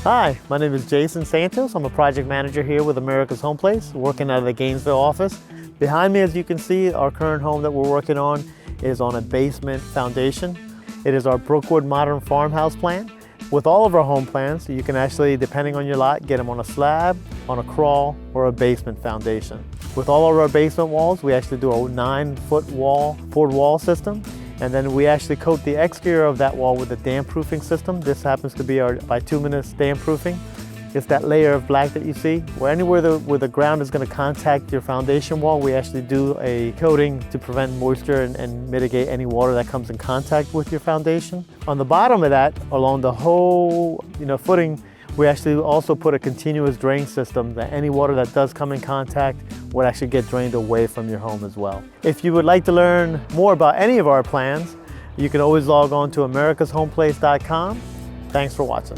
Hi, my name is Jason Santos. I'm a project manager here with America's Home Place, working out of the Gainesville office. Behind me, as you can see, our current home that we're working on is on a basement foundation. It is our Brookwood Modern Farmhouse plan. With all of our home plans, you can actually, depending on your lot, get them on a slab, on a crawl, or a basement foundation. With all of our basement walls, we actually do a 9-foot poured wall system. And then we actually coat the exterior of that wall with a damp proofing system. This happens to be our bituminous damp proofing. It's that layer of black that you see. Where anywhere where the ground is going to contact your foundation wall, we actually do a coating to prevent moisture and mitigate any water that comes in contact with your foundation. On the bottom of that, along the whole footing, we actually also put a continuous drain system that any water that does come in contact would actually get drained away from your home as well. If you would like to learn more about any of our plans, you can always log on to americashomeplace.com. Thanks for watching.